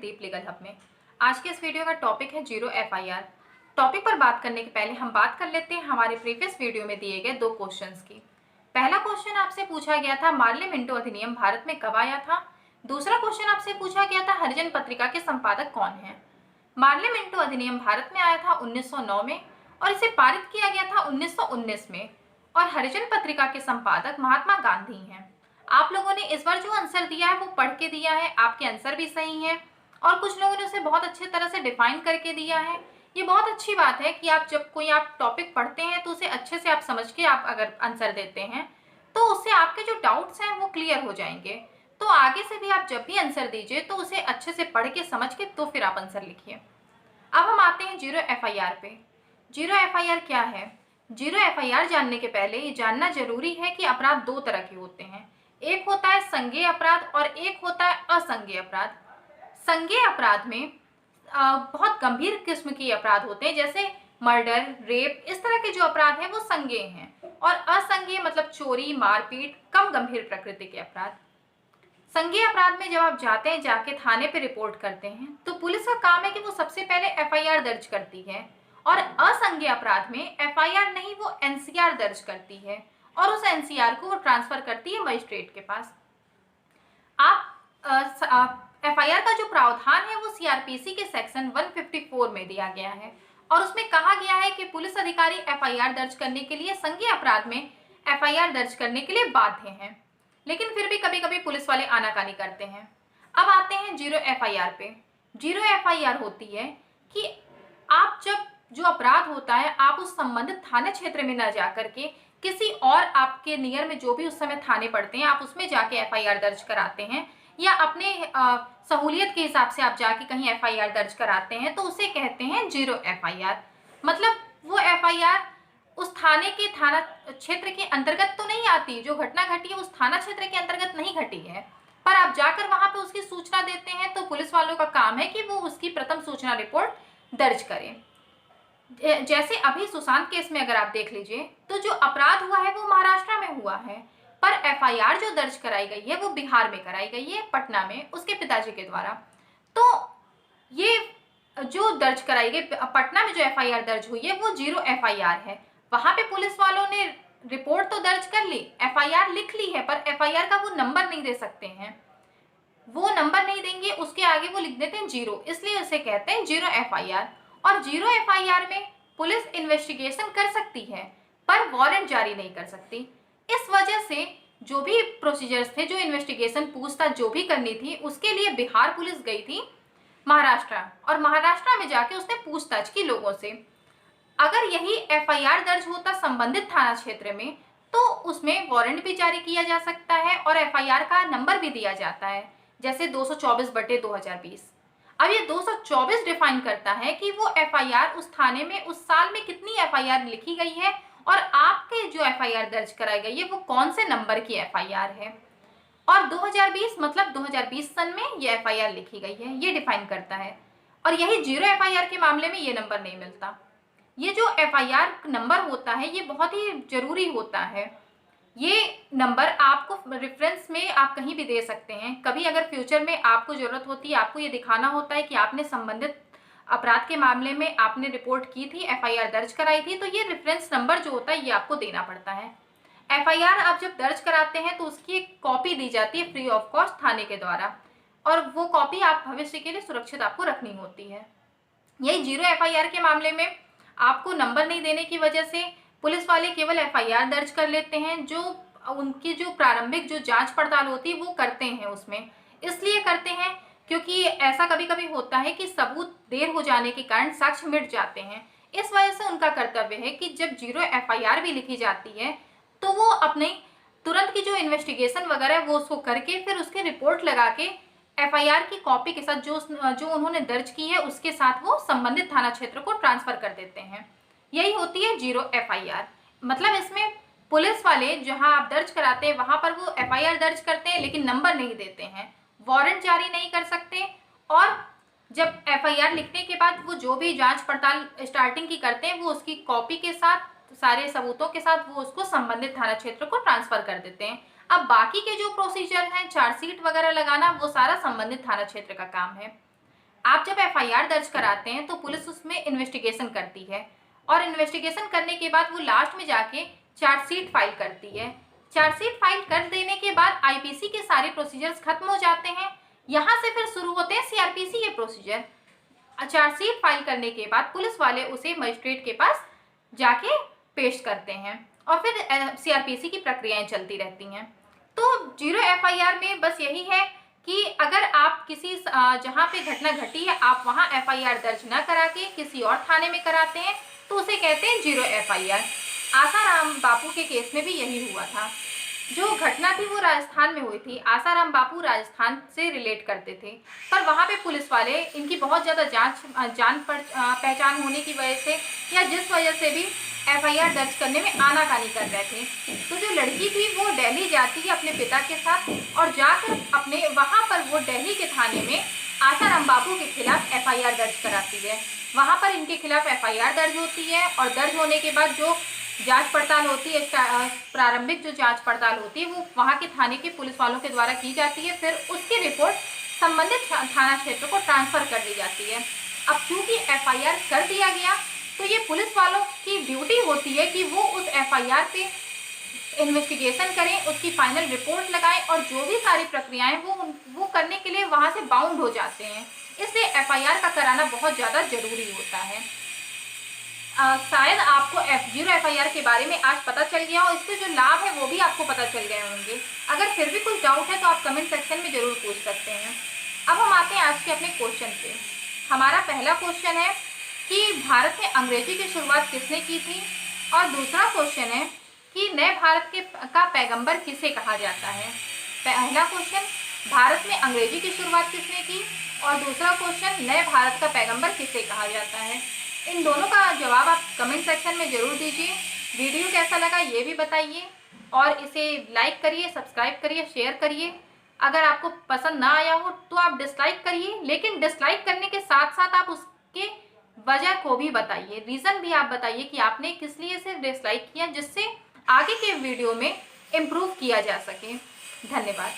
Deep legal hub में। आज के इस वीडियो का टॉपिक है जीरो एफआईआर। टॉपिक पर बात करने के पहले हम बात कर लेते हैं हमारे प्रीवियस वीडियो में दिए गए 2 क्वेश्चंस की। पहला क्वेश्चन आपसे पूछा गया था मार्ले मिंटो अधिनियम भारत में कब आया था। दूसरा क्वेश्चन आपसे पूछा गया था हरिजन पत्रिका के संपादक कौन है। मार्ले मिंटो अधिनियम भारत में आया था 1909 में और इसे पारित किया गया था 1919 में और हरिजन पत्रिका के संपादक महात्मा गांधी हैं। आप लोगों ने इस बार जो आंसर दिया है वो पढ़ के दिया है, आपके आंसर भी सही हैं और कुछ लोगों ने उसे बहुत अच्छे तरह से डिफाइन करके दिया है। ये बहुत अच्छी बात है कि आप जब कोई आप टॉपिक पढ़ते हैं तो उसे अच्छे से आप समझ के आप अगर आंसर देते हैं तो उससे आपके जो डाउट्स हैं वो क्लियर हो जाएंगे। तो आगे से भी आप जब भी आंसर दीजिए तो उसे अच्छे से पढ़ के समझ के तो फिर आप आंसर लिखिए। अब हम आते हैं जीरो एफआईआर पे। जीरो एफआईआर क्या है? जीरो एफआईआर जानने के पहले ये जानना जरूरी है कि अपराध 2 तरह के होते हैं। एक होता है संज्ञेय अपराध और एक होता है असंज्ञेय अपराध। संज्ञेय अपराध में बहुत गंभीर किस्म के अपराध होते हैं, जैसे मर्डर, रेप, इस तरह के जो अपराध हैं वो संज्ञेय हैं। और असंज्ञेय मतलब चोरी, मारपीट, कम गंभीर प्रकृति के अपराध। संज्ञेय अपराध में जब आप जाते हैं, जाके थाने पे रिपोर्ट करते हैं, तो पुलिस का काम है कि वो सबसे पहले एफआईआर दर्ज करती है और असंज्ञेय अपराध में एफआईआर नहीं, वो एनसीआर दर्ज करती है और उस एनसीआर को वो ट्रांसफर करती है मजिस्ट्रेट के पास। आप एफआईआर का जो प्रावधान है वो सीआरपीसी के सेक्शन 154 में दिया गया है और उसमें कहा गया है कि पुलिस अधिकारी एफआईआर दर्ज करने के लिए संज्ञेय अपराध में एफआईआर दर्ज करने के लिए बाध्य हैं, लेकिन फिर भी कभी कभी पुलिस वाले आनाकानी करते हैं। अब आते हैं जीरो एफआईआर पे। जीरो एफआईआर होती है कि आप जब जो अपराध होता है आप उस संबंधित थाना क्षेत्र में न जा करके किसी और आपके नियर में जो भी उस समय थाने पड़ते हैं आप उसमें जाके एफआईआर दर्ज कराते हैं या अपने सहूलियत के हिसाब से आप जाके कहीं एफआईआर दर्ज कराते हैं, तो उसे कहते हैं जीरो एफआईआर। मतलब वो एफआईआर उस थाने के थाना क्षेत्र के अंतर्गत तो नहीं आती, जो घटना घटी है उस थाना क्षेत्र के अंतर्गत नहीं घटी है, पर आप जाकर वहां पे उसकी सूचना देते हैं तो पुलिस वालों का काम है कि वो उसकी प्रथम सूचना रिपोर्ट दर्ज करें। जैसे अभी सुशांत केस में अगर आप देख लीजिए तो जो अपराध हुआ है वो महाराष्ट्र में हुआ है, पर एफआईआर जो दर्ज कराई गई है वो बिहार में कराई गई है, पटना में, उसके पिताजी के द्वारा। तो ये जो दर्ज कराई गई पटना में जो एफआईआर दर्ज हुई है वो जीरो एफआईआर है। वहां पे पुलिस वालों ने रिपोर्ट तो दर्ज कर ली, एफआईआर लिख ली है, पर एफआईआर का वो नंबर नहीं दे सकते हैं, वो नंबर नहीं देंगे, उसके आगे वो लिख देते हैं जीरो, इसलिए उसे कहते हैं जीरो एफआईआर। और जीरो एफआईआर में पुलिस इन्वेस्टिगेशन कर सकती है पर वारंट जारी नहीं कर सकती। इस वजह से जो भी प्रोसीजर्स थे, जो इन्वेस्टिगेशन पूछताछ जो भी करनी थी, उसके लिए बिहार पुलिस गई थी महाराष्ट्र और महाराष्ट्र में जाके उसने पूछताछ की लोगों से। अगर यही एफआईआर दर्ज होता संबंधित थाना क्षेत्र में तो उसमें वारंट भी जारी किया जा सकता है और एफआईआर का नंबर भी दिया जाता है, जैसे 224/2020। अब ये 224 डिफाइन करता है कि वो एफआईआर उस थाने में उस साल में कितनी एफआईआर लिखी गई है और आपके जो एफआईआर दर्ज कराई गई है वो कौन से नंबर की एफआईआर है। और 2020 मतलब 2020 सन में ये एफआईआर लिखी गई है, ये डिफाइन करता है। और यही जीरो एफआईआर के मामले में ये नंबर नहीं मिलता। ये जो एफआईआर नंबर होता है ये बहुत ही जरूरी होता है। ये नंबर आपको रेफरेंस में आप कहीं भी दे सकते हैं। कभी अगर फ्यूचर में आपको जरूरत होती है, आपको ये दिखाना होता है कि आपने संबंधित अपराध के मामले में आपने रिपोर्ट की थी, एफआईआर दर्ज कराई थी, तो ये रेफरेंस नंबर जो होता है ये आपको देना पड़ता है। एफआईआर आप जब दर्ज कराते हैं तो उसकी एक कॉपी दी जाती है फ्री ऑफ कॉस्ट थाने के द्वारा और वो कॉपी आप भविष्य के लिए सुरक्षित आपको रखनी होती है। यही जीरो एफआईआर के मामले में आपको नंबर नहीं देने की वजह से पुलिस वाले केवल एफआईआर दर्ज कर लेते हैं, जो उनकी जो प्रारंभिक जो जांच पड़ताल होती है वो करते हैं उसमें। इसलिए करते हैं क्योंकि ऐसा कभी कभी होता है कि सबूत देर हो जाने के कारण साक्ष्य मिट जाते हैं। इस वजह से उनका कर्तव्य है कि जब जीरो एफआईआर भी लिखी जाती है तो वो अपने तुरंत की जो इन्वेस्टिगेशन वगैरह है वो उसको करके फिर उसकी रिपोर्ट लगा के एफआईआर की कॉपी के साथ जो उन्होंने दर्ज की है उसके साथ वो संबंधित थाना क्षेत्र को ट्रांसफर कर देते हैं। यही होती है जीरो एफआईआर। मतलब इसमें पुलिस वाले जहां आप दर्ज कराते हैं वहां पर वो एफआईआर दर्ज करते हैं लेकिन नंबर नहीं देते हैं, वारंट जारी नहीं कर सकते और जब एफआईआर लिखने के बाद वो जो भी जांच पड़ताल स्टार्टिंग की करते हैं वो उसकी कॉपी के साथ सारे सबूतों के साथ वो उसको संबंधित थाना क्षेत्र को ट्रांसफर कर देते हैं। अब बाकी के जो प्रोसीजर हैं, चार्जशीट वगैरह लगाना, वो सारा संबंधित थाना क्षेत्र का काम है। आप जब एफआईआर दर्ज कराते हैं तो पुलिस उसमें इन्वेस्टिगेशन करती है और इन्वेस्टिगेशन करने के बाद वो लास्ट में जाके चार्जशीट फाइल करती है। चार्जशीट फाइल कर देने के बाद आईपीसी के सारे प्रोसीजर्स खत्म हो जाते हैं। यहाँ से फिर शुरू होते हैं सीआरपीसी के प्रोसीजर। चार्जशीट फाइल करने के बाद पुलिस वाले उसे मजिस्ट्रेट के पास जाके पेश करते हैं और फिर सीआरपीसी की प्रक्रियाएं चलती रहती हैं। तो जीरो एफआईआर में बस यही है कि अगर आप किसी जहाँ पे घटना घटी है आप वहाँ एफआईआर दर्ज न करा के किसी और थाने में कराते हैं तो उसे कहते हैं जीरो एफआईआर। आसाराम बापू के केस में भी यही हुआ था। जो घटना थी वो राजस्थान में हुई थी। आसाराम बापू राजस्थान से रिलेट करते थे, पर वहाँ पे पुलिस वाले इनकी बहुत ज़्यादा जान पहचान होने की वजह से या जिस वजह से भी एफआईआर दर्ज करने में आनाकानी कर रहे थे। तो जो लड़की थी वो दिल्ली जाती है अपने पिता के साथ और जाकर अपने वहाँ पर वो दिल्ली के थाने में आसाराम बापू के खिलाफ एफआईआर दर्ज कराती है। वहाँ पर इनके खिलाफ एफआईआर दर्ज होती है और दर्ज होने के बाद जो जांच पड़ताल होती है, प्रारंभिक जो जांच पड़ताल होती है वो वहाँ के थाने के पुलिस वालों के द्वारा की जाती है। फिर उसकी रिपोर्ट संबंधित थाना क्षेत्र को ट्रांसफर कर दी जाती है। अब चूंकि एफआईआर कर दिया गया तो ये पुलिस वालों की ड्यूटी होती है कि वो उस एफआईआर पे इन्वेस्टिगेशन करें, उसकी फाइनल रिपोर्ट लगाएं और जो भी सारी प्रक्रियाएं वो करने के लिए वहाँ से बाउंड हो जाते हैं। इसलिए एफआईआर का कराना बहुत ज़्यादा जरूरी होता है। शायद आपको जीरो एफआईआर के बारे में आज पता चल गया और इसके जो लाभ है वो भी आपको पता चल गए होंगे। अगर फिर भी कुछ डाउट है तो आप कमेंट सेक्शन में जरूर पूछ सकते हैं। अब हम आते हैं आज के अपने क्वेश्चन पे। हमारा पहला क्वेश्चन है कि भारत में अंग्रेजी की शुरुआत किसने की थी, और दूसरा क्वेश्चन है कि नए भारत का पैगंबर किसे कहा जाता है। पहला क्वेश्चन भारत में अंग्रेजी की शुरुआत किसने की और दूसरा क्वेश्चन नए भारत का पैगंबर किसे कहा जाता है। इन दोनों का जवाब आप कमेंट सेक्शन में ज़रूर दीजिए। वीडियो कैसा लगा ये भी बताइए और इसे लाइक करिए, सब्सक्राइब करिए, शेयर करिए। अगर आपको पसंद ना आया हो तो आप डिसलाइक करिए, लेकिन डिसलाइक करने के साथ साथ आप उसके वजह को भी बताइए, रीज़न भी आप बताइए कि आपने किस लिए इसे डिसलाइक किया, जिससे आगे के वीडियो में इम्प्रूव किया जा सके। धन्यवाद।